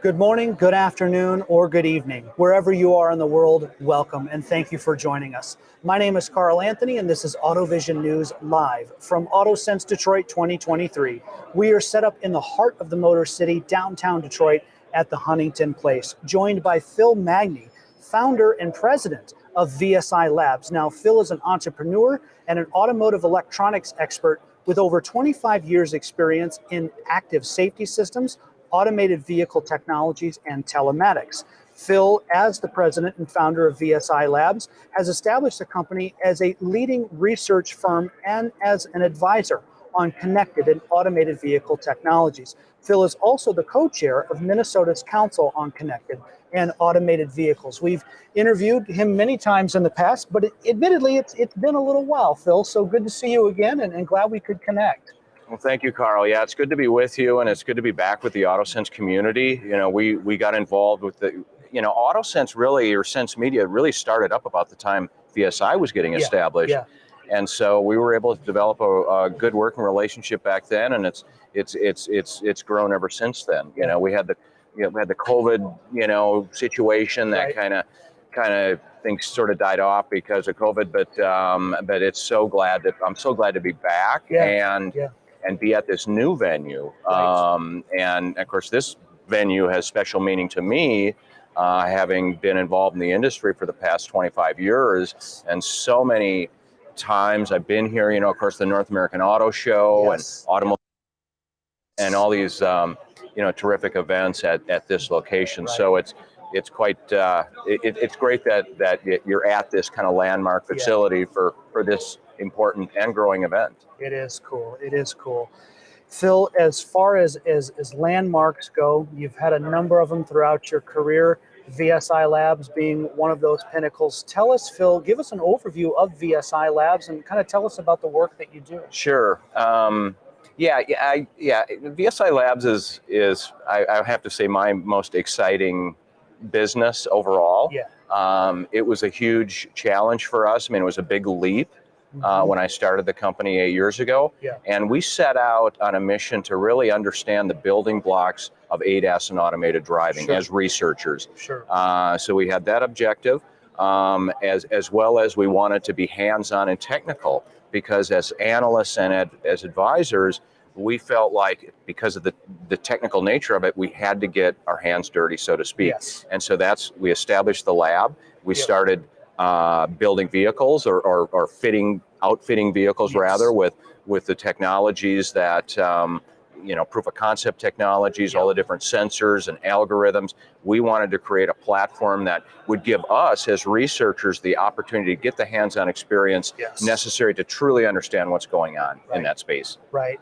Good morning, good afternoon, or good evening. Wherever you are in the world, welcome and thank you for joining us. My name is Carl Anthony and this is AutoVision News Live from AutoSens Detroit 2023. We are set up in the heart of the Motor City, downtown Detroit at the Huntington Place, joined by Phil Magney, founder and president of VSI Labs. Now, Phil is an entrepreneur and an automotive electronics expert with over 25 years experience in active safety systems, automated vehicle technologies, and telematics. Phil, as the president and founder of VSI Labs, has established the company as a leading research firm and as an advisor on connected and automated vehicle technologies. Phil is also the co-chair of Minnesota's Council on Connected and Automated Vehicles. We've interviewed him many times in the past, but admittedly, it's been a little while, Phil, so good to see you again and glad we could connect. Well, thank you, Carl. Yeah, it's good to be with you, and it's good to be back with the AutoSens community. You know, we got involved with the, AutoSens really, or Sense Media really started up about the time VSI was getting established. Yeah. And so we were able to develop a good working relationship back then, and it's grown ever since then. We had the COVID situation that Right. kind of things sort of died off because of COVID, but I'm so glad to be back and be at this new venue. Right. And of course, this venue has special meaning to me, having been involved in the industry for the past 25 years, and so many times I've been here. Of course, the North American Auto Show and Automotive and all these terrific events at this location. Right. So it's quite it's great that you're at this kind of landmark facility for this important and growing event. It is cool. It is cool. Phil, as far as landmarks go, you've had a number of them throughout your career, VSI Labs being one of those pinnacles. Tell us, Phil, give us an overview of VSI Labs and kind of tell us about the work that you do. Sure. VSI Labs is I have to say my most exciting business overall. Yeah. It was a huge challenge for us. I mean, it was a big leap when I started the company 8 years ago. Yeah. And we set out on a mission to really understand the building blocks of ADAS and automated driving as researchers. Sure. So we had that objective, as well as we wanted to be hands-on and technical, because as analysts and as advisors, we felt like because of the technical nature of it, we had to get our hands dirty, so to speak. Yes. And so we established the lab. We started building vehicles or outfitting vehicles rather with the technologies that proof of concept technologies, all the different sensors and algorithms. We wanted to create a platform that would give us as researchers the opportunity to get the hands-on experience necessary to truly understand what's going on in that space. Right.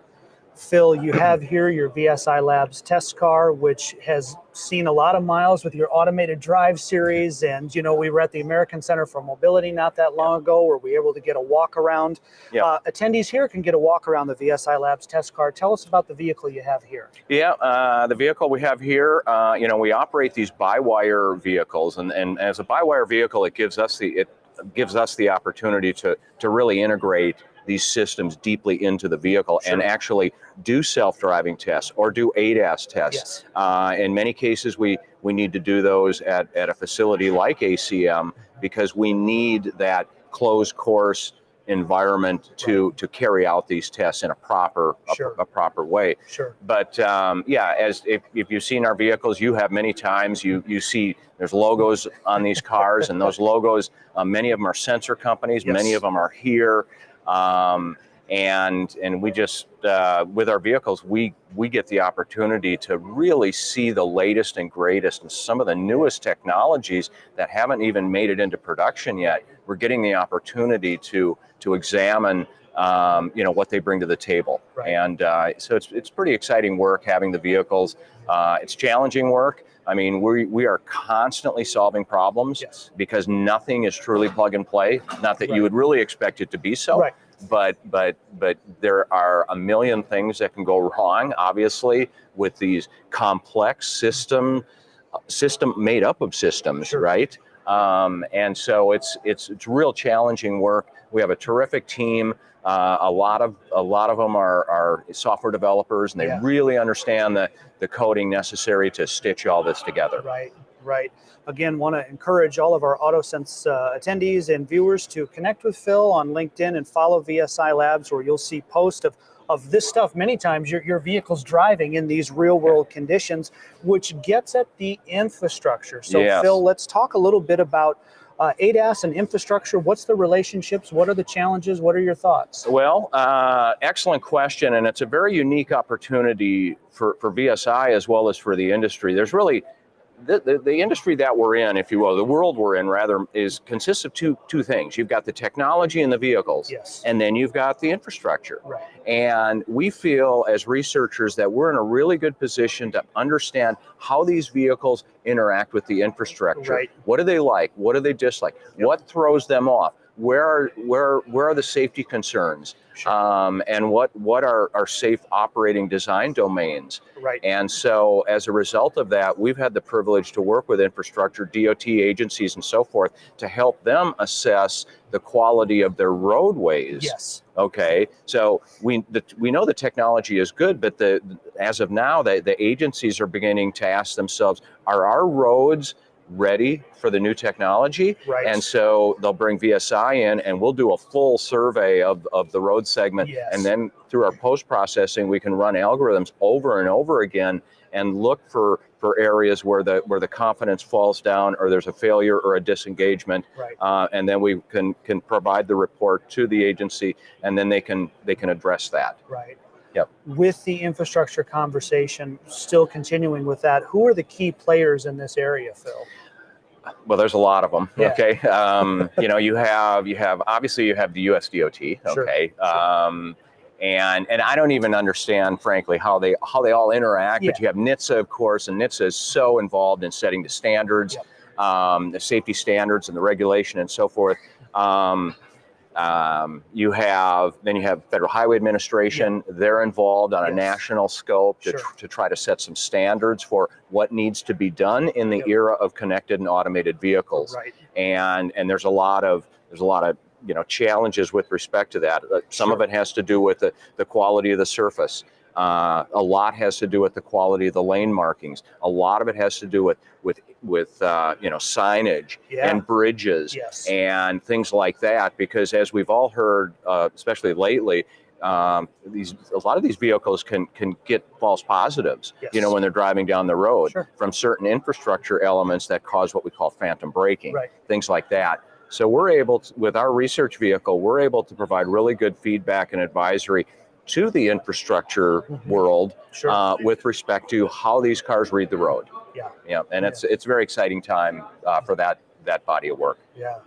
Phil, you have here your VSI Labs test car, which has seen a lot of miles with your automated drive series. And, we were at the American Center for Mobility not that long ago, where we were able to get a walk around. Attendees here can get a walk around the VSI Labs test car. Tell us about the vehicle you have here. Yeah, the vehicle we have here, we operate these by-wire vehicles. And as a by-wire vehicle, it gives us the opportunity to really integrate these systems deeply into the vehicle and actually do self-driving tests or do ADAS tests. In many cases, we need to do those at a facility like ACM because we need that closed course environment to carry out these tests in a proper way. Sure. But if you've seen our vehicles, you have many times, you see there's logos on these cars, and those logos, many of them are sensor companies, many of them are here. And we just, with our vehicles, we get the opportunity to really see the latest and greatest and some of the newest technologies that haven't even made it into production yet. We're getting the opportunity to examine, what they bring to the table. Right. And so it's pretty exciting work having the vehicles. It's challenging work. I mean, we are constantly solving problems because nothing is truly plug and play. Not that you would really expect it to be so, but there are a million things that can go wrong, obviously, with these complex system made up of systems, right? And so it's real challenging work. We have a terrific team. A lot of them are software developers, and they really understand the coding necessary to stitch all this together. Right, right. Again, want to encourage all of our AutoSens attendees and viewers to connect with Phil on LinkedIn and follow VSI Labs, where you'll see posts of this stuff. Many times your vehicle's driving in these real world conditions, which gets at the infrastructure. So Yes. Phil, let's talk a little bit about ADAS and infrastructure. What's the relationships? What are the challenges? What are your thoughts? Well, excellent question, and it's a very unique opportunity for VSI as well as for the industry. There's really the industry that we're in, if you will, the world we're in rather, consists of two things. You've got the technology in the vehicles, yes, and then you've got the infrastructure. Right. And we feel as researchers that we're in a really good position to understand how these vehicles interact with the infrastructure. Right. What do they like? What do they dislike? Yep. What throws them off? Where are the safety concerns? Sure. And what are safe operating design domains? Right. And so as a result of that, we've had the privilege to work with infrastructure, DOT agencies and so forth to help them assess the quality of their roadways. Yes. Okay, so we know the technology is good, but as of now, the agencies are beginning to ask themselves, are our roads ready for the new technology? Right. And so they'll bring VSI in and we'll do a full survey of the road segment. Yes. And then through our post-processing, we can run algorithms over and over again and look for areas where the confidence falls down or there's a failure or a disengagement. Right. And then we can provide the report to the agency, and then they can address that. Right. Yep. With the infrastructure conversation, still continuing with that, who are the key players in this area, Phil? Well, there's a lot of them. Yeah. Okay. You have obviously you have the US DOT. Okay. Sure. And I don't even understand, frankly, how they all interact. Yeah. But you have NHTSA, of course, and NHTSA is so involved in setting the standards, Yep. the safety standards and the regulation and so forth. You have Federal Highway Administration. Yep. They're involved on a Yes. national scope Sure. to try to set some standards for what needs to be done in the Yep. era of connected and automated vehicles. Right. And there's a lot of challenges with respect to that. Some Sure. of it has to do with the quality of the surface. A lot has to do with the quality of the lane markings. A lot of it has to do with signage and bridges Yes. and things like that. Because as we've all heard, especially lately, a lot of these vehicles can get false positives. Yes. When they're driving down the road. Sure. From certain infrastructure elements that cause what we call phantom braking. Right. Things like that. So we're able to, with our research vehicle, we're able to provide really good feedback and advisory to the infrastructure world. Sure. With respect to how these cars read the road. Yeah. And it's a very exciting time for that body of work. Yeah.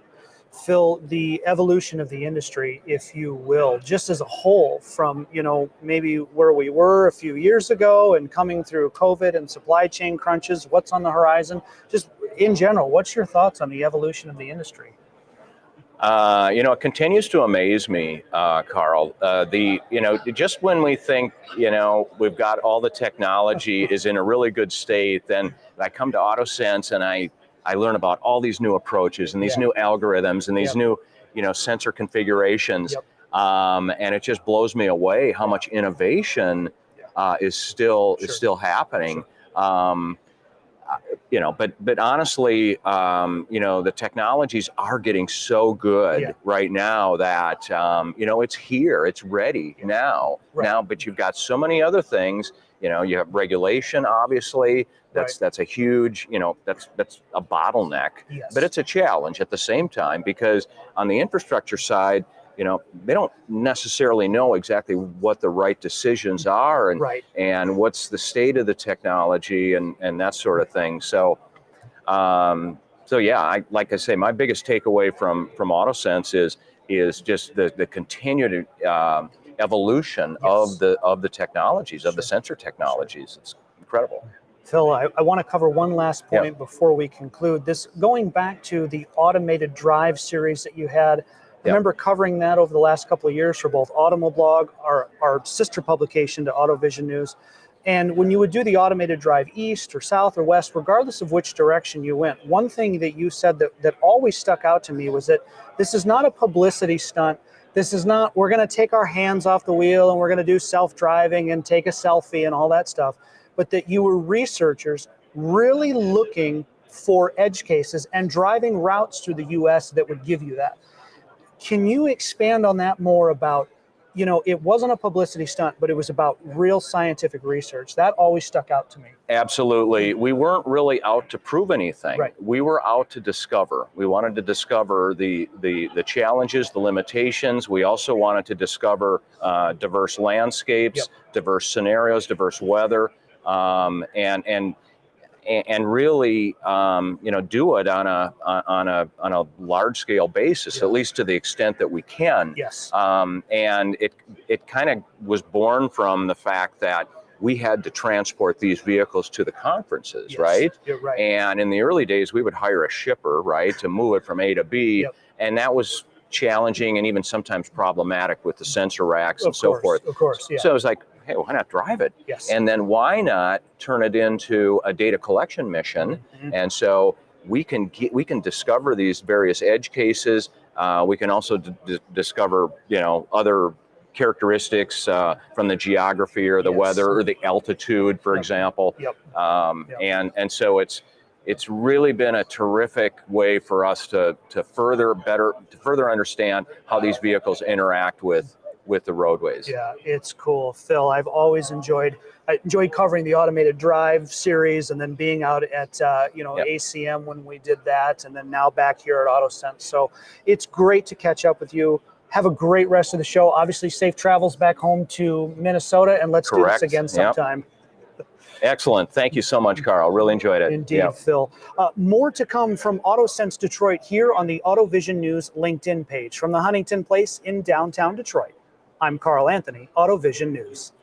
Phil, the evolution of the industry, if you will, just as a whole, from maybe where we were a few years ago and coming through COVID and supply chain crunches, what's on the horizon? Just in general, what's your thoughts on the evolution of the industry? It continues to amaze me, Carl. Just when we think, we've got all the technology is in a really good state, then I come to AutoSens and I learn about all these new approaches and these new algorithms and these new, sensor configurations. Yep. And it just blows me away how much innovation is still happening. Sure. But honestly, the technologies are getting so good right now that, it's here, it's ready now. But you've got so many other things, you have regulation, obviously, that's a huge, that's a bottleneck, but it's a challenge at the same time, because on the infrastructure side, they don't necessarily know exactly what the right decisions are and what's the state of the technology and that sort of thing. So, like I say, my biggest takeaway from AutoSens is just the continued evolution of the technologies, of the sensor technologies. It's incredible. Phil, I want to cover one last point before we conclude. This, going back to the automated drive series that you had. I remember covering that over the last couple of years for both Automoblog, our sister publication to AutoVision News. And when you would do the automated drive east or south or west, regardless of which direction you went, one thing that you said that always stuck out to me was that this is not a publicity stunt. This is not, we're going to take our hands off the wheel and we're going to do self-driving and take a selfie and all that stuff, but that you were researchers really looking for edge cases and driving routes through the US that would give you that. Can you expand on that more about, it wasn't a publicity stunt, but it was about real scientific research. That always stuck out to me. Absolutely. We weren't really out to prove anything. Right. We were out to discover. We wanted to discover the challenges, the limitations. We also wanted to discover diverse landscapes, diverse scenarios, diverse weather, and really, do it on a large scale basis, at least to the extent that we can. Yes. And it kind of was born from the fact that we had to transport these vehicles to the conferences, Yes, right? you're right. And in the early days, we would hire a shipper, right, to move it from A to B, and that was challenging and even sometimes problematic with the sensor racks and so forth. Of course, yeah. So it was like, hey, why not drive it? Yes. And then why not turn it into a data collection mission? And so we can discover these various edge cases. We can also discover, other characteristics from the geography or the weather or the altitude, for example. And so it's really been a terrific way for us to further understand how these vehicles interact with the roadways. Yeah, it's cool. Phil, I've always enjoyed covering the automated drive series and then being out at ACM when we did that, and then now back here at AutoSens. So it's great to catch up with you. Have a great rest of the show. Obviously, safe travels back home to Minnesota, and let's do this again sometime. Excellent. Thank you so much, Carl. Really enjoyed it. Indeed, Phil. More to come from AutoSens Detroit here on the AutoVision News LinkedIn page from the Huntington Place in downtown Detroit. I'm Carl Anthony, AutoVision News.